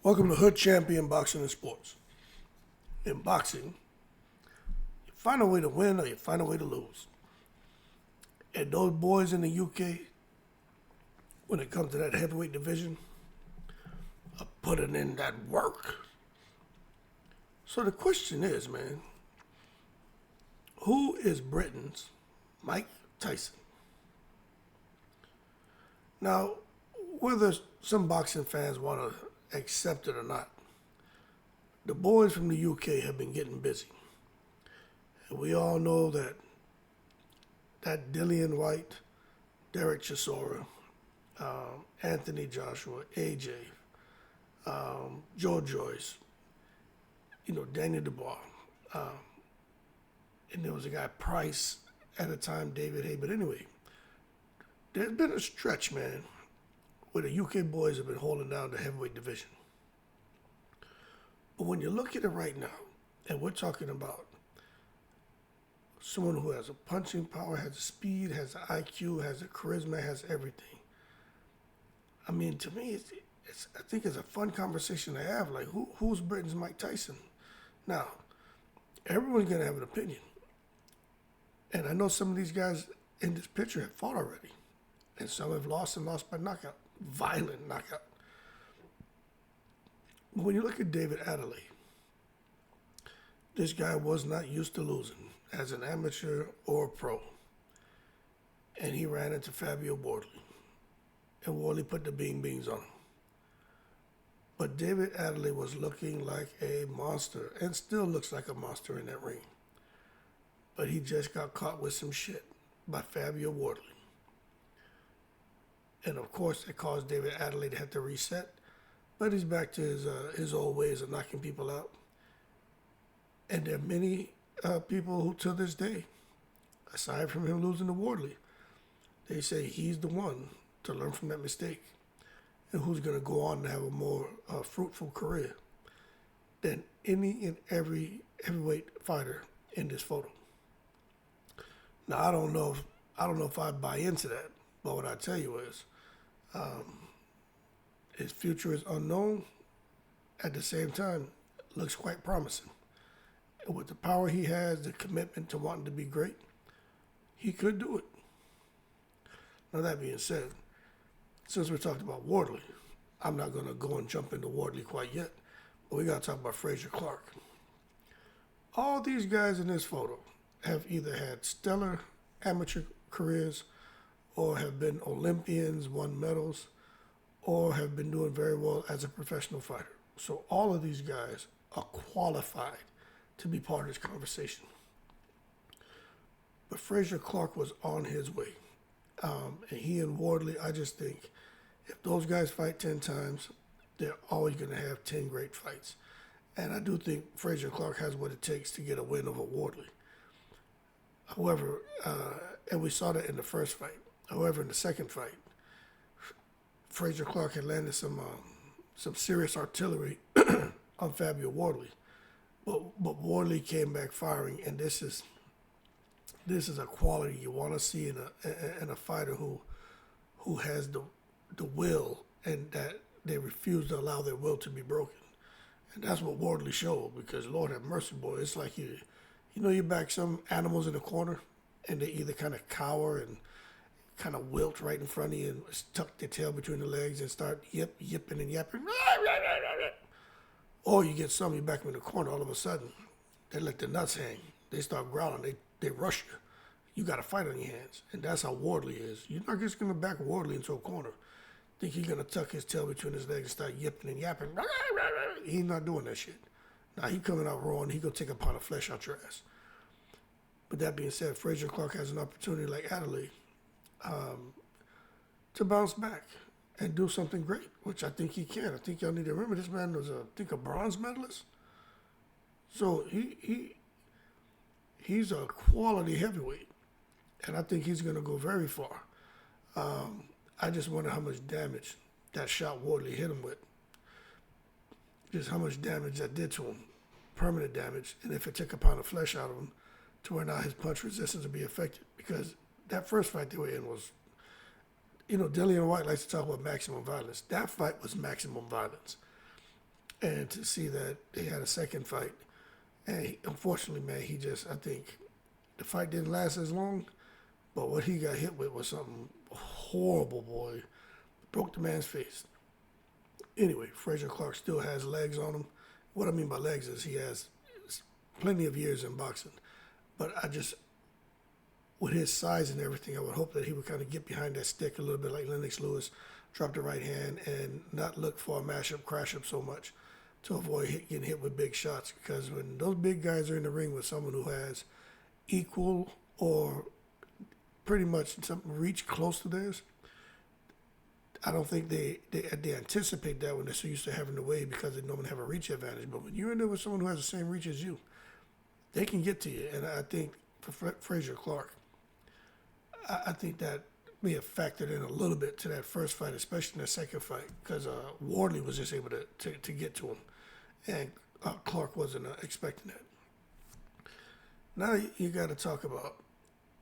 Welcome to Hood Champion Boxing and Sports. In boxing, you find a way to win or you find a way to lose. And those boys in the UK, when it comes to that heavyweight division, are putting in that work. So the question is, man, who is Britain's Mike Tyson? Now, whether some boxing fans want to accept it or not, the boys from the UK have been getting busy. And we all know that Dillian White, Derek Chisora, Anthony Joshua, AJ, Joe Joyce, Daniel Dubois, and there was a guy, Price, at the time, David Hay. But anyway, there's been a stretch, man, where the UK boys have been holding down the heavyweight division. But when you look at it right now, and we're talking about someone who has a punching power, has a speed, has an IQ, has a charisma, has everything. I mean, to me, I think it's a fun conversation to have. Like, who's Britain's Mike Tyson? Now, everyone's going to have an opinion. And I know some of these guys in this picture have fought already. And some have lost and lost by knockout, violent knockout. When you look at David Adeleye, this guy was not used to losing as an amateur or pro. And he ran into Fabio Wardley. And Wardley put the beans on him. But David Adeleye was looking like a monster and still looks like a monster in that ring. But he just got caught with some shit by Fabio Wardley. And of course, it caused David Adeleye to have to reset. But he's back to his old ways of knocking people out. And there are many people who, to this day, aside from him losing to Wardley, they say he's the one to learn from that mistake and who's going to go on to have a more fruitful career than any and every heavyweight fighter in this photo. Now, I don't know if I buy into that, but what I tell you is, his future is unknown. At the same time, looks quite promising. And with the power he has, the commitment to wanting to be great, he could do it. Now, that being said, since we're talking about Wardley, I'm not going to go and jump into Wardley quite yet, but we got to talk about Frazier Clarke. All these guys in this photo have either had stellar amateur careers or have been Olympians, won medals, or have been doing very well as a professional fighter. So all of these guys are qualified to be part of this conversation. But Frazier Clarke was on his way. And he and Wardley, I just think, if those guys fight 10 times, they're always going to have 10 great fights. And I do think Frazier Clarke has what it takes to get a win over Wardley. However, and we saw that in the first fight. However, in the second fight, Frazier Clarke had landed some serious artillery on Fabio Wardley. But Wardley came back firing, and this is a quality you want to see in a fighter who has the will, and that they refuse to allow their will to be broken. And that's what Wardley showed, because Lord have mercy, boy, it's like you back some animals in the corner, and they either kind of cower and kind of wilt right in front of you and tuck their tail between the legs and start yipping and yapping. Or you get some, you back them in the corner, all of a sudden, they let their nuts hang. They start growling, they rush you. You got a fight on your hands. And that's how Wardley is. You're not just going to back Wardley into a corner. Think he's going to tuck his tail between his legs and start yipping and yapping. He's not doing that shit. Now, he coming out raw and he going to take a pound of flesh out your ass. But that being said, Frazier Clarke has an opportunity like Adeleye to bounce back and do something great, which I think he can. I think y'all need to remember this man was, a bronze medalist. So he's a quality heavyweight. And I think he's going to go very far. I just wonder how much damage that shot Wardley hit him with. Just how much damage that did to him. Permanent damage. And if it took a pound of flesh out of him to where now his punch resistance would be affected. Because that first fight they were in was, Dillian White likes to talk about maximum violence. That fight was maximum violence. and to see that they had a second fight. And unfortunately, man, I think the fight didn't last as long, but what he got hit with was something horrible, boy. Broke the man's face. Anyway, Frazier Clarke still has legs on him. What I mean by legs is he has plenty of years in boxing. But with his size and everything, I would hope that he would kind of get behind that stick a little bit like Lennox Lewis, drop the right hand, and not look for a mash-up, crash-up so much to avoid getting hit with big shots. Because when those big guys are in the ring with someone who has equal or pretty much something reach close to theirs, I don't think they anticipate that when they're so used to having to weigh because they normally have a reach advantage. But when you're in there with someone who has the same reach as you, they can get to you. And I think for Frazier Clarke, I think that may have factored in a little bit to that first fight, especially in the second fight, because Wardley was just able to get to him, and Clarke wasn't expecting that. Now you got to talk about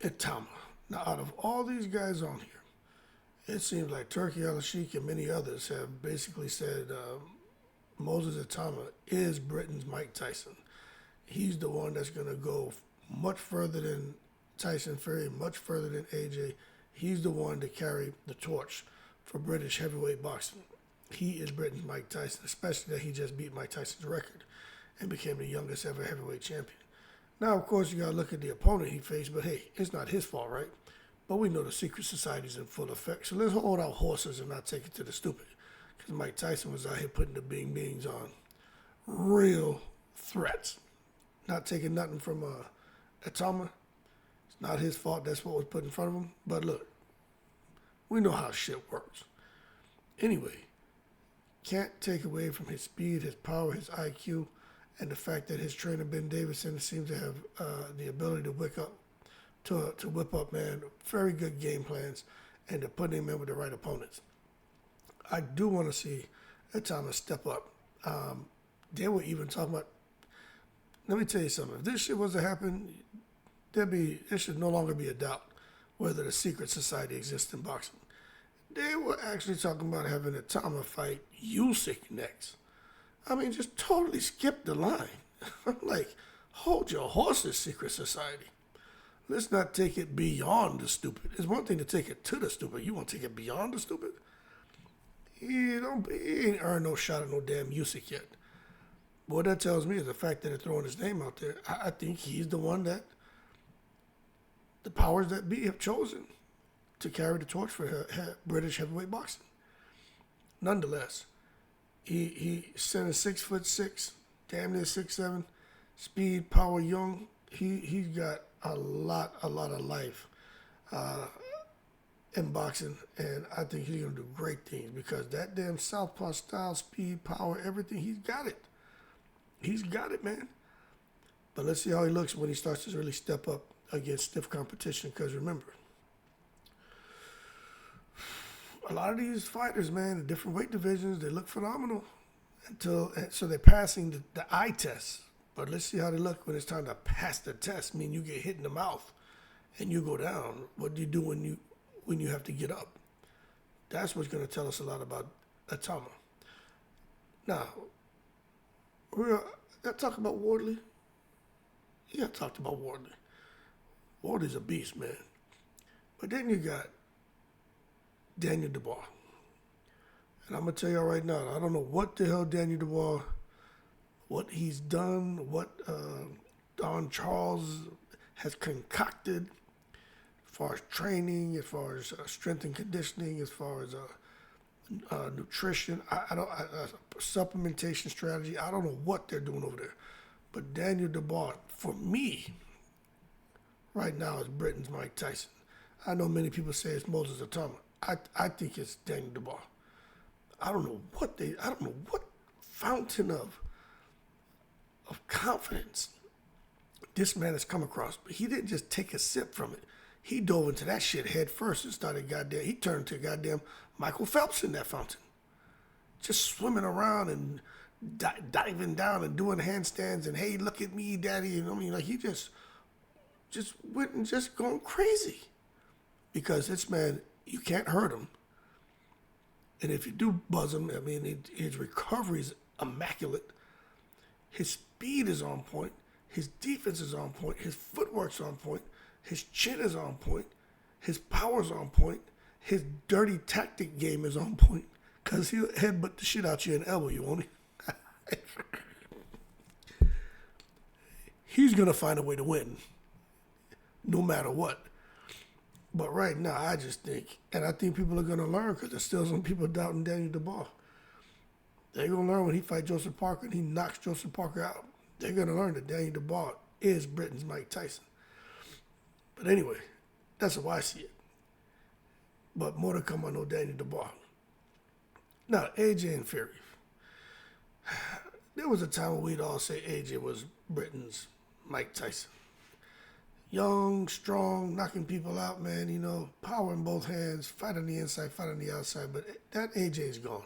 Itauma. Now, out of all these guys on here, it seems like Turki Al-Sheikh and many others have basically said Moses Itauma is Britain's Mike Tyson. He's the one that's going to go much further than Tyson Fury, much further than AJ. He's the one to carry the torch for British heavyweight boxing. He is Britain's Mike Tyson, especially that he just beat Mike Tyson's record and became the youngest ever heavyweight champion. Now, of course, you got to look at the opponent he faced, but hey, it's not his fault, right? But we know the secret society's in full effect, so let's hold our horses and not take it to the stupid. Because Mike Tyson was out here putting the bing bings on real threats. Not taking nothing from Itauma. It's not his fault. That's what was put in front of him. But look, we know how shit works. Anyway, can't take away from his speed, his power, his IQ, and the fact that his trainer Ben Davison seems to have the ability to whip up, man, very good game plans, and to put him in with the right opponents. I do want to see Itauma step up. They were even talking about. Let me tell you something. If this shit was to happen, there should no longer be a doubt whether the secret society exists in boxing. They were actually talking about having Itauma fight Usyk next. I mean, just totally skip the line. I'm like, hold your horses, secret society. Let's not take it beyond the stupid. It's one thing to take it to the stupid. You want to take it beyond the stupid? He ain't earned no shot at no damn Usyk yet. What that tells me is the fact that they're throwing his name out there. I think he's the one that the powers that be have chosen to carry the torch for British heavyweight boxing. Nonetheless, he sent a 6'6", damn near 6'7", speed, power, young. He's got a lot of life in boxing, and I think he's gonna do great things because that damn southpaw style, speed, power, everything, he's got it. He's got it, man. But let's see how he looks when he starts to really step up against stiff competition. Because remember, a lot of these fighters, man, the different weight divisions, they look phenomenal so they're passing the eye test. But let's see how they look when it's time to pass the test. I mean, you get hit in the mouth and you go down. What do you do when you have to get up? That's what's going to tell us a lot about Itauma. Now, I talk about Wardley. Yeah, I talked about Wardley. Wardley's a beast, man. But then you got Daniel Dubois. And I'm going to tell y'all right now, I don't know what the hell Daniel Dubois, what he's done, what Don Charles has concocted as far as training, as far as strength and conditioning, as far as nutrition, supplementation strategy. I don't know what they're doing over there. But Daniel Dubois, for me, right now is Britain's Mike Tyson. I know many people say it's Moses Itauma. I think it's Daniel Dubois. I don't know what fountain of confidence this man has come across. But he didn't just take a sip from it. He dove into that shit head first and he turned to goddamn Michael Phelps in that fountain. Just swimming around and diving down and doing handstands and, hey, look at me, daddy. And I mean, like, he just went and just going crazy. Because this man, you can't hurt him. And if you do buzz him, I mean, his recovery is immaculate. His speed is on point. His defense is on point. His footwork's on point. His chin is on point. His power's on point. His dirty tactic game is on point. Because he'll headbutt the shit out you and elbow you, won't he? He's going to find a way to win, no matter what. But right now, I just think, and I think people are going to learn because there's still some people doubting Daniel Dubois. They're going to learn when he fights Joseph Parker and he knocks Joseph Parker out. They're going to learn that Daniel Dubois is Britain's Mike Tyson. But anyway, that's how I see it. But more to come on no Daniel Dubois. Now, AJ and Fury. There was a time when we'd all say AJ was Britain's Mike Tyson. Young, strong, knocking people out, man, you know, power in both hands, fight on the inside, fight on the outside. But that AJ's gone.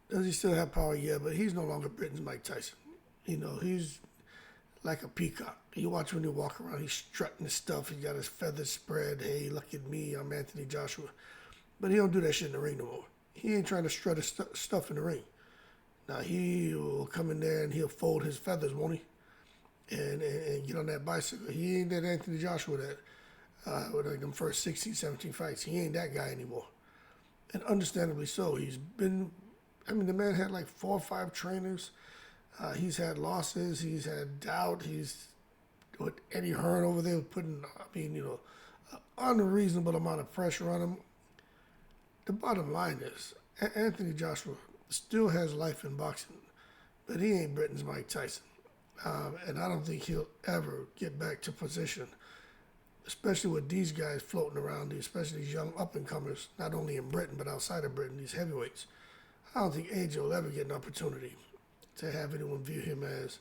Does he still have power? Yeah, but he's no longer Britain's Mike Tyson. You know, he's like a peacock. You watch when he walk around, he's strutting his stuff. He got his feathers spread. Hey, look at me, I'm Anthony Joshua. But he don't do that shit in the ring no more. He ain't trying to strut his stuff in the ring. Now, he will come in there and he'll fold his feathers, won't he? And get on that bicycle. He ain't that Anthony Joshua that, with like them first 16, 17 fights. He ain't that guy anymore. And understandably so. He's been, I mean, the man had like 4 or 5 trainers. He's had losses. He's had doubt. He's, with Eddie Hearn over there putting, I mean, you know, an unreasonable amount of pressure on him. The bottom line is, Anthony Joshua still has life in boxing, but he ain't Britain's Mike Tyson. And I don't think he'll ever get back to position, especially with these guys floating around, especially these young up-and-comers, not only in Britain, but outside of Britain, these heavyweights. I don't think AJ will ever get an opportunity to have anyone view him as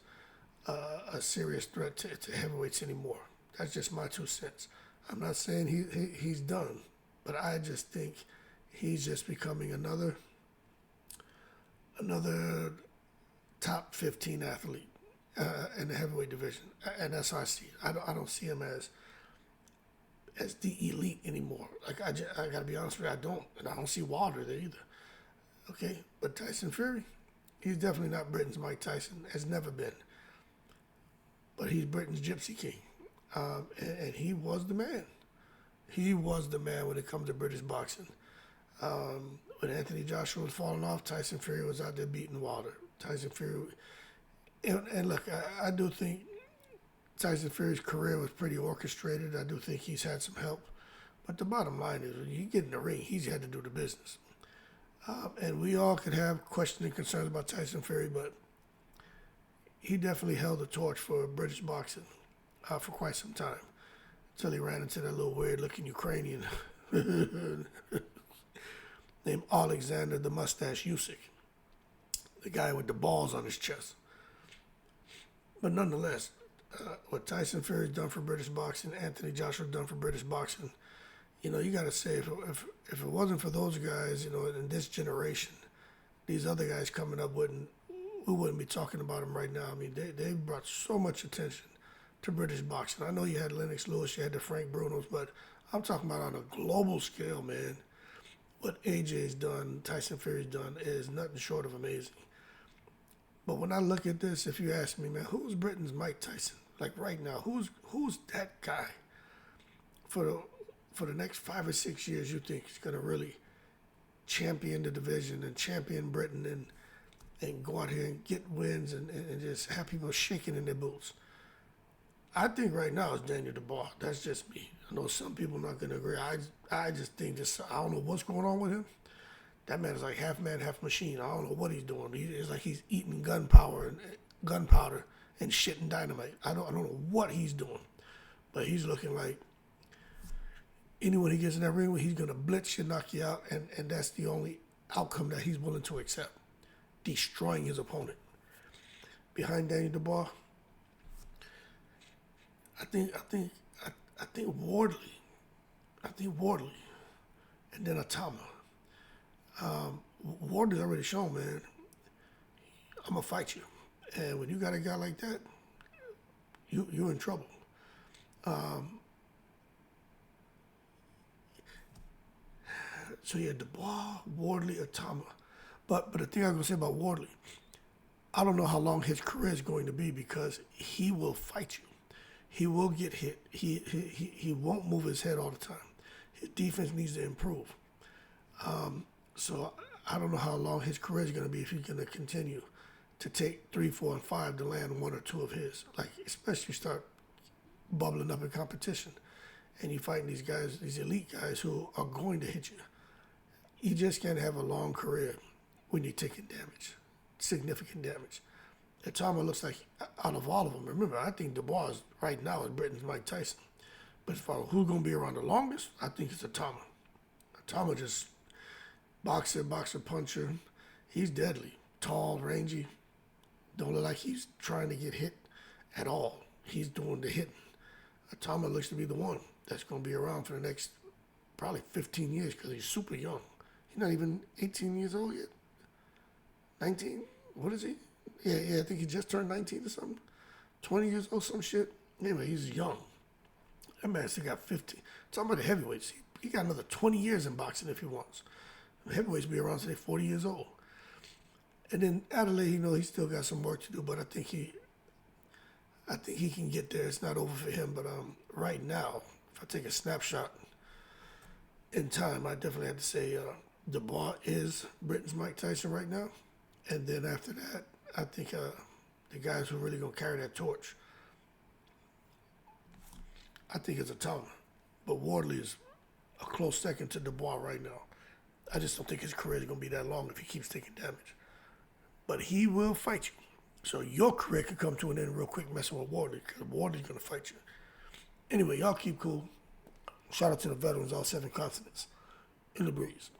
a serious threat to heavyweights anymore. That's just my 2 cents. I'm not saying he's done, but I just think he's just becoming another top 15 athlete in the heavyweight division, and that's how I see it. I don't see him as the elite anymore. Like I gotta be honest with you, I don't see Wilder there either. Okay, but Tyson Fury, he's definitely not Britain's Mike Tyson. Has never been. But he's Britain's Gypsy King, and he was the man. He was the man when it comes to British boxing. When Anthony Joshua was falling off, Tyson Fury was out there beating Wilder. Tyson Fury, and look, I do think Tyson Fury's career was pretty orchestrated. I do think he's had some help. But the bottom line is, when you get in the ring, he's had to do the business. And we all could have questions and concerns about Tyson Fury, but he definitely held the torch for British boxing for quite some time, until he ran into that little weird-looking Ukrainian named Alexander the Mustache Usyk, the guy with the balls on his chest. But nonetheless, what Tyson Fury's done for British boxing, Anthony Joshua's done for British boxing, you know, you got to say, if it wasn't for those guys, you know, in this generation, these other guys coming up we wouldn't be talking about them right now. I mean, they brought so much attention to British boxing. I know you had Lennox Lewis, you had the Frank Brunos, but I'm talking about on a global scale, man. What AJ's done, Tyson Fury's done, is nothing short of amazing. But when I look at this, if you ask me, man, who's Britain's Mike Tyson? Like right now, who's that guy for the next 5 or 6 years you think is going to really champion the division and champion Britain and go out here and get wins and just have people shaking in their boots? I think right now it's Daniel Dubois. That's just me. I know some people are not going to agree. I just think I don't know what's going on with him. That man is like half man, half machine. I don't know what he's doing. It's like he's eating gunpowder and shitting dynamite. I don't know what he's doing, but he's looking like anyone he gets in that ring with, he's going to blitz you, knock you out, and that's the only outcome that he's willing to accept, destroying his opponent. Behind Daniel Dubois, I think Wardley. And then Itauma. Wardley's already shown, man, I'm going to fight you. And when you got a guy like that, you're in trouble. So yeah, Dubois, Wardley, Itauma. But the thing I'm going to say about Wardley, I don't know how long his career is going to be because he will fight you. He will get hit. He won't move his head all the time. His defense needs to improve. So I don't know how long his career is going to be if he's going to continue to take 3, 4, and 5 to land 1 or 2 of his. Like, especially start bubbling up in competition, and you fighting these guys, these elite guys who are going to hit you. You just can't have a long career when you're taking damage, significant damage. Itauma looks like, out of all of them, remember, I think Dubois right now is Britain's Mike Tyson. But as far as who's going to be around the longest, I think it's Itauma. Itauma just boxer, puncher. He's deadly. Tall, rangy. Don't look like he's trying to get hit at all. He's doing the hitting. Itauma looks to be the one that's going to be around for the next probably 15 years because he's super young. He's not even 18 years old yet. 19? What is he? Yeah, I think he just turned 19 or something. 20 years old, some shit. Anyway, he's young. That man still got 50. Talking about the heavyweights. He got another 20 years in boxing if he wants. The heavyweights be around till they're 40 years old. And then Adeleye, he still got some work to do, but I think he can get there. It's not over for him. But right now, if I take a snapshot in time, I definitely have to say Dubois is Britain's Mike Tyson right now. And then after that, I think the guys who are really going to carry that torch, I think it's Itauma. But Wardley is a close second to Dubois right now. I just don't think his career is going to be that long if he keeps taking damage. But he will fight you. So your career could come to an end real quick messing with Wardley because Wardley's going to fight you. Anyway, y'all keep cool. Shout out to the veterans, all 7 continents. In the breeze.